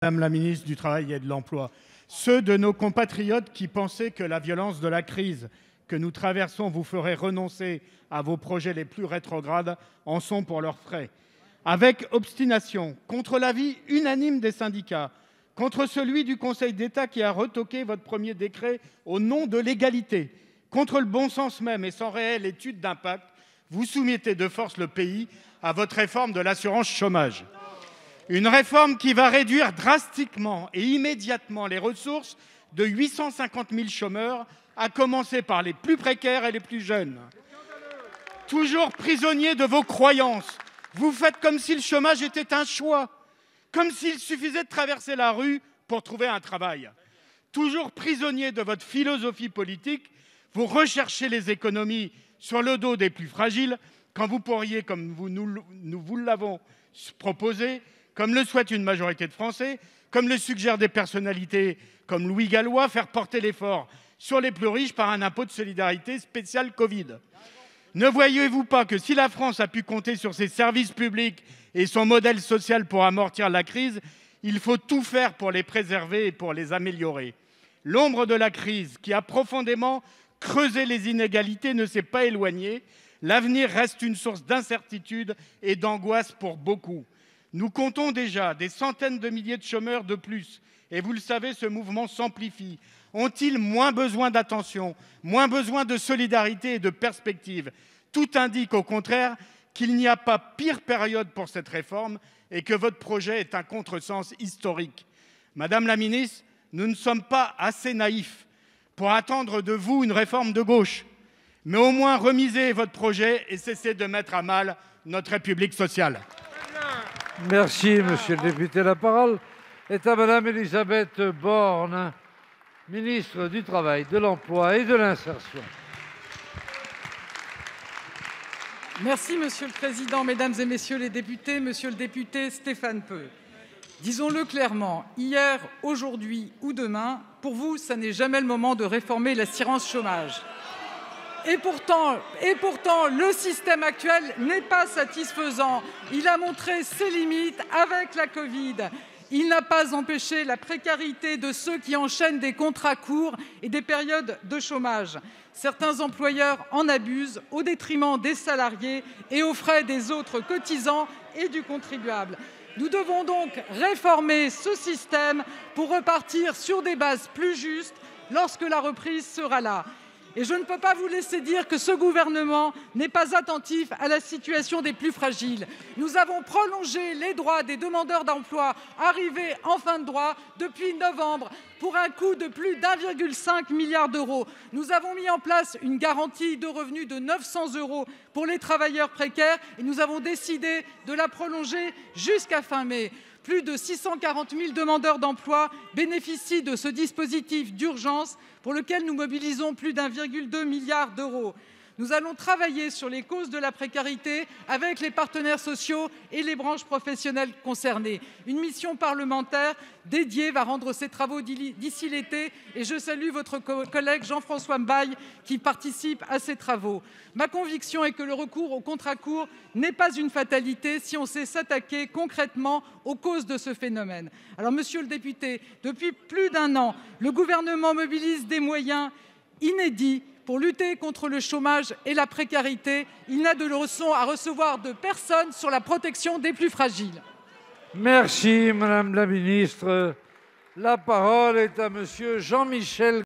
Madame la ministre du Travail et de l'Emploi, ceux de nos compatriotes qui pensaient que la violence de la crise que nous traversons vous ferait renoncer à vos projets les plus rétrogrades en sont pour leurs frais. Avec obstination, contre l'avis unanime des syndicats, contre celui du Conseil d'État qui a retoqué votre premier décret au nom de l'égalité, contre le bon sens même et sans réelle étude d'impact, vous soumettez de force le pays à votre réforme de l'assurance chômage. Une réforme qui va réduire drastiquement et immédiatement les ressources de 850 000 chômeurs, à commencer par les plus précaires et les plus jeunes. Toujours prisonniers de vos croyances, vous faites comme si le chômage était un choix, comme s'il suffisait de traverser la rue pour trouver un travail. Toujours prisonniers de votre philosophie politique, vous recherchez les économies sur le dos des plus fragiles, quand vous pourriez, comme nous vous l'avons proposé, comme le souhaite une majorité de Français, comme le suggèrent des personnalités comme Louis Gallois, faire porter l'effort sur les plus riches par un impôt de solidarité spécial Covid. Ne voyez-vous pas que si la France a pu compter sur ses services publics et son modèle social pour amortir la crise, il faut tout faire pour les préserver et pour les améliorer. L'ombre de la crise, qui a profondément creusé les inégalités, ne s'est pas éloignée. L'avenir reste une source d'incertitude et d'angoisse pour beaucoup. Nous comptons déjà des centaines de milliers de chômeurs de plus. Et vous le savez, ce mouvement s'amplifie. Ont-ils moins besoin d'attention, moins besoin de solidarité et de perspective? Tout indique au contraire qu'il n'y a pas pire période pour cette réforme et que votre projet est un contresens historique. Madame la ministre, nous ne sommes pas assez naïfs pour attendre de vous une réforme de gauche. Mais au moins remisez votre projet et cessez de mettre à mal notre République sociale. Merci, monsieur le député. La parole est à madame Elisabeth Borne, ministre du Travail, de l'Emploi et de l'Insertion. Merci, monsieur le président, mesdames et messieurs les députés, monsieur le député Stéphane Peu. Disons-le clairement, hier, aujourd'hui ou demain, pour vous, ça n'est jamais le moment de réformer l'assurance chômage. Et pourtant, le système actuel n'est pas satisfaisant. Il a montré ses limites avec la Covid. Il n'a pas empêché la précarité de ceux qui enchaînent des contrats courts et des périodes de chômage. Certains employeurs en abusent au détriment des salariés et aux frais des autres cotisants et du contribuable. Nous devons donc réformer ce système pour repartir sur des bases plus justes lorsque la reprise sera là. Et je ne peux pas vous laisser dire que ce gouvernement n'est pas attentif à la situation des plus fragiles. Nous avons prolongé les droits des demandeurs d'emploi arrivés en fin de droit depuis novembre pour un coût de plus d'1,5 milliard d'euros. Nous avons mis en place une garantie de revenus de 900 € pour les travailleurs précaires et nous avons décidé de la prolonger jusqu'à fin mai. Plus de 640 000 demandeurs d'emploi bénéficient de ce dispositif d'urgence pour lequel nous mobilisons plus d'1,2 milliard d'euros. Nous allons travailler sur les causes de la précarité avec les partenaires sociaux et les branches professionnelles concernées. Une mission parlementaire dédiée va rendre ses travaux d'ici l'été et je salue votre collègue Jean-François Mbaye qui participe à ces travaux. Ma conviction est que le recours au contrat court n'est pas une fatalité si on sait s'attaquer concrètement aux causes de ce phénomène. Alors, monsieur le député, depuis plus d'1 an, le gouvernement mobilise des moyens inédits pour lutter contre le chômage et la précarité. Il n'a de leçons à recevoir de personne sur la protection des plus fragiles. Merci, madame la ministre. La parole est à monsieur Jean-Michel